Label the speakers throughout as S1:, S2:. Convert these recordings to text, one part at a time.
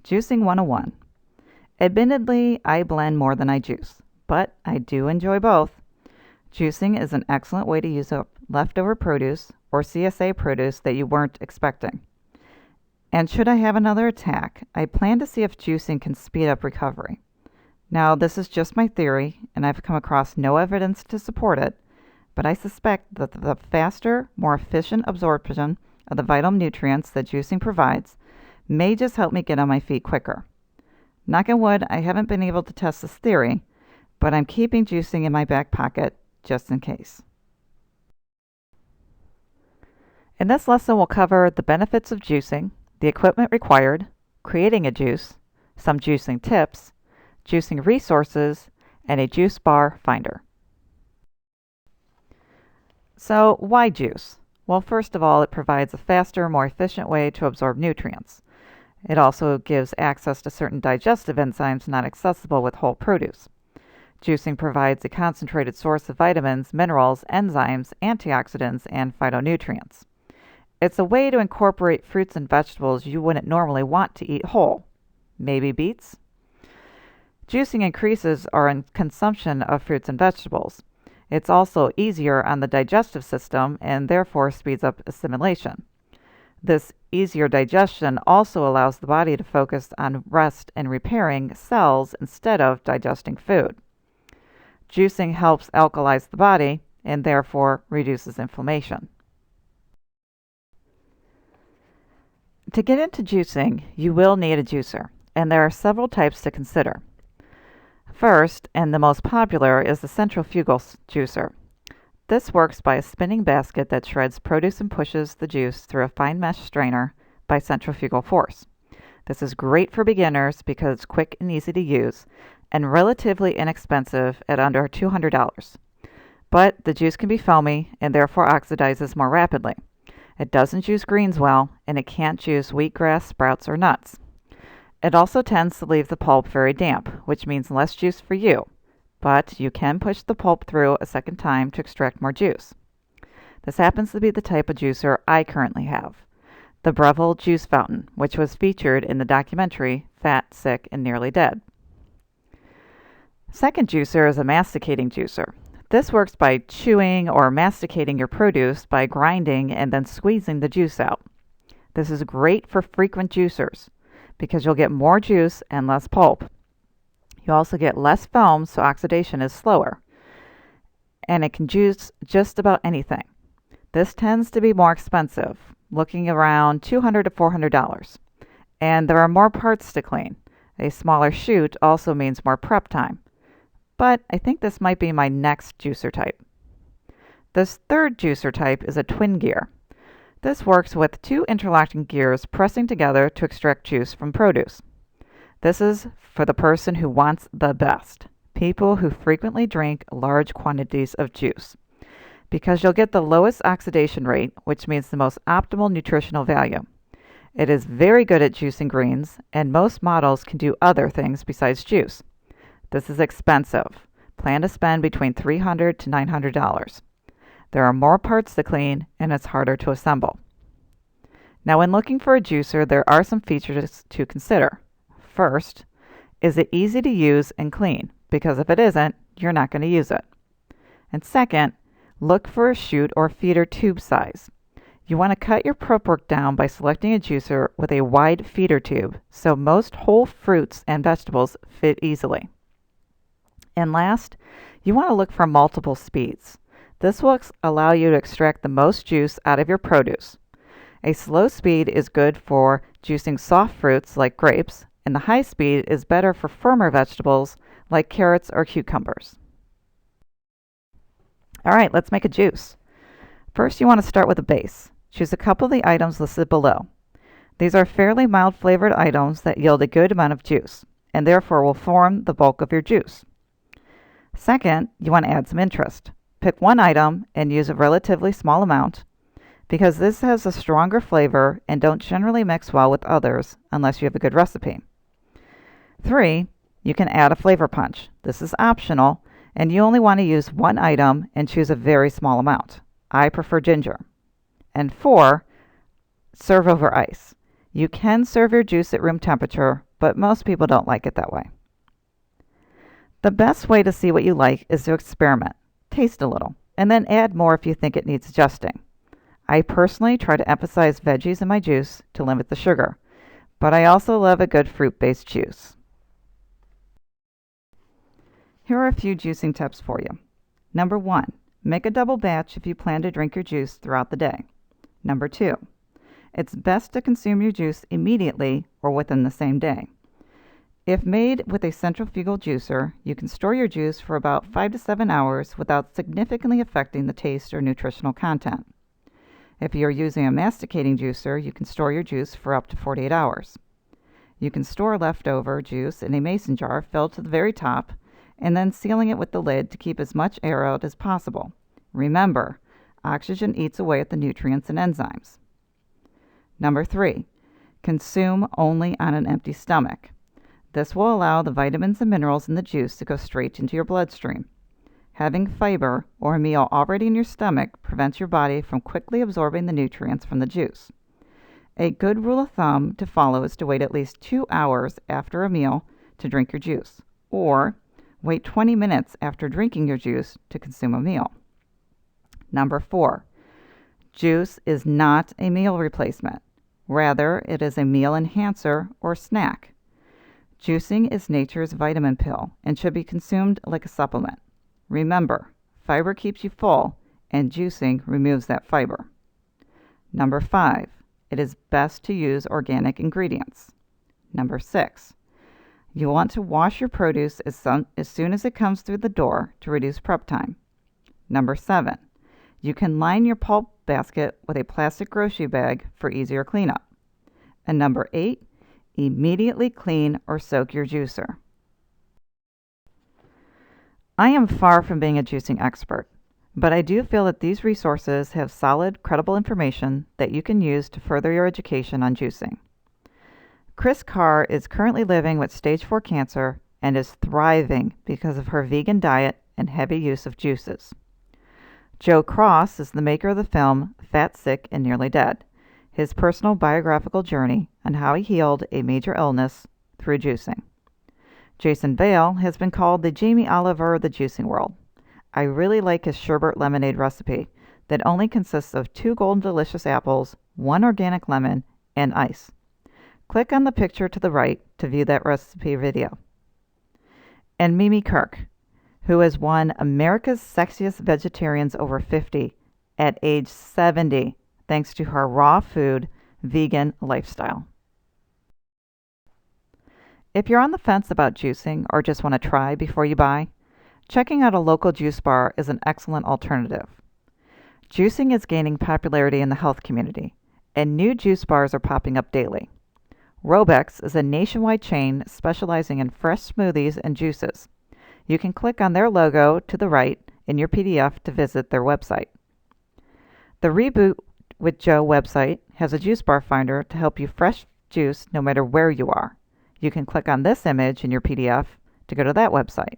S1: Juicing 101. Admittedly, I blend more than I juice, but I do enjoy both. Juicing is an excellent way to use up leftover produce or CSA produce that you weren't expecting. And should I have another attack, I plan to see if juicing can speed up recovery. Now, this is just my theory, and I've come across no evidence to support it, but I suspect that the faster, more efficient absorption of the vital nutrients that juicing provides may just help me get on my feet quicker. Knock on wood, I haven't been able to test this theory, but I'm keeping juicing in my back pocket just in case. In this lesson, we'll cover the benefits of juicing, the equipment required, creating a juice, some juicing tips, juicing resources, and a juice bar finder. So, why juice? Well, first of all, it provides a faster, more efficient way to absorb nutrients. It also gives access to certain digestive enzymes not accessible with whole produce. Juicing provides a concentrated source of vitamins, minerals, enzymes, antioxidants, and phytonutrients. It's a way to incorporate fruits and vegetables you wouldn't normally want to eat whole. Maybe beets? Juicing increases our consumption of fruits and vegetables. It's also easier on the digestive system and therefore speeds up assimilation. This easier digestion also allows the body to focus on rest and repairing cells instead of digesting food. Juicing helps alkalize the body and therefore reduces inflammation. To get into juicing, you will need a juicer, and there are several types to consider. First, and the most popular, is the centrifugal juicer. This works by a spinning basket that shreds produce and pushes the juice through a fine mesh strainer by centrifugal force. This is great for beginners because it's quick and easy to use and relatively inexpensive at under $200. But the juice can be foamy and therefore oxidizes more rapidly. It doesn't juice greens well, and it can't juice wheatgrass, sprouts, or nuts. It also tends to leave the pulp very damp, which means less juice for you, but you can push the pulp through a second time to extract more juice. This happens to be the type of juicer I currently have, the Breville Juice Fountain, which was featured in the documentary Fat, Sick, and Nearly Dead. Second juicer is a masticating juicer. This works by chewing or masticating your produce by grinding and then squeezing the juice out. This is great for frequent juicers because you'll get more juice and less pulp. You also get less foam, so oxidation is slower. And it can juice just about anything. This tends to be more expensive, looking around $200 to $400. And there are more parts to clean. A smaller chute also means more prep time. But I think this might be my next juicer type. This third juicer type is a twin gear. This works with two interlocking gears pressing together to extract juice from produce. This is for the person who wants the best, people who frequently drink large quantities of juice, because you'll get the lowest oxidation rate, which means the most optimal nutritional value. It is very good at juicing greens, and most models can do other things besides juice. This is expensive. Plan to spend between $300 to $900. There are more parts to clean, and it's harder to assemble. Now, when looking for a juicer, there are some features to consider. First, is it easy to use and clean? Because if it isn't, you're not going to use it. And second, look for a chute or feeder tube size. You want to cut your prep work down by selecting a juicer with a wide feeder tube so most whole fruits and vegetables fit easily. And last, you want to look for multiple speeds. This will allow you to extract the most juice out of your produce. A slow speed is good for juicing soft fruits like grapes, and the high speed is better for firmer vegetables like carrots or cucumbers. All right, let's make a juice. First, you want to start with a base. Choose a couple of the items listed below. These are fairly mild flavored items that yield a good amount of juice, and therefore will form the bulk of your juice. Second, you want to add some interest. Pick one item and use a relatively small amount because this has a stronger flavor and don't generally mix well with others unless you have a good recipe. 3, you can add a flavor punch. This is optional and you only want to use one item and choose a very small amount. I prefer ginger. And 4, serve over ice. You can serve your juice at room temperature, but most people don't like it that way. The best way to see what you like is to experiment. Taste a little, and then add more if you think it needs adjusting. I personally try to emphasize veggies in my juice to limit the sugar, but I also love a good fruit-based juice. Here are a few juicing tips for you. Number 1, make a double batch if you plan to drink your juice throughout the day. Number 2, it's best to consume your juice immediately or within the same day. If made with a centrifugal juicer, you can store your juice for about 5 to 7 hours without significantly affecting the taste or nutritional content. If you are using a masticating juicer, you can store your juice for up to 48 hours. You can store leftover juice in a mason jar filled to the very top and then sealing it with the lid to keep as much air out as possible. Remember, oxygen eats away at the nutrients and enzymes. Number 3, consume only on an empty stomach. This will allow the vitamins and minerals in the juice to go straight into your bloodstream. Having fiber or a meal already in your stomach prevents your body from quickly absorbing the nutrients from the juice. A good rule of thumb to follow is to wait at least 2 hours after a meal to drink your juice, or wait 20 minutes after drinking your juice to consume a meal. Number 4, juice is not a meal replacement. Rather, it is a meal enhancer or snack. Juicing is nature's vitamin pill and should be consumed like a supplement. Remember, fiber keeps you full, and juicing removes that fiber. Number 5, it is best to use organic ingredients. Number 6, you want to wash your produce as soon as it comes through the door to reduce prep time. Number 7, you can line your pulp basket with a plastic grocery bag for easier cleanup. And number 8, immediately clean or soak your juicer. I am far from being a juicing expert, but I do feel that these resources have solid, credible information that you can use to further your education on juicing. Chris Carr is currently living with stage 4 cancer and is thriving because of her vegan diet and heavy use of juices. Joe Cross is the maker of the film Fat, Sick, and Nearly Dead, his personal biographical journey on how he healed a major illness through juicing. Jason Vale has been called the Jamie Oliver of the juicing world. I really like his sherbet lemonade recipe that only consists of 2 golden delicious apples, 1 organic lemon, and ice. Click on the picture to the right to view that recipe video. And Mimi Kirk, who has won America's Sexiest Vegetarians Over 50 at age 70, thanks to her raw food, vegan lifestyle. If you're on the fence about juicing or just want to try before you buy, checking out a local juice bar is an excellent alternative. Juicing is gaining popularity in the health community, and new juice bars are popping up daily. Robex is a nationwide chain specializing in fresh smoothies and juices. You can click on their logo to the right in your PDF to visit their website. The Reboot with Joe website has a juice bar finder to help you fresh juice no matter where you are. You can click on this image in your PDF to go to that website.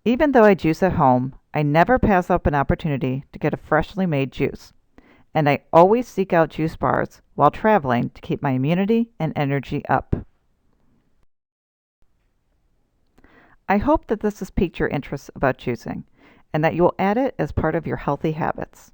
S1: Even though I juice at home, I never pass up an opportunity to get a freshly made juice. And I always seek out juice bars while traveling to keep my immunity and energy up. I hope that this has piqued your interest about juicing and that you will add it as part of your healthy habits.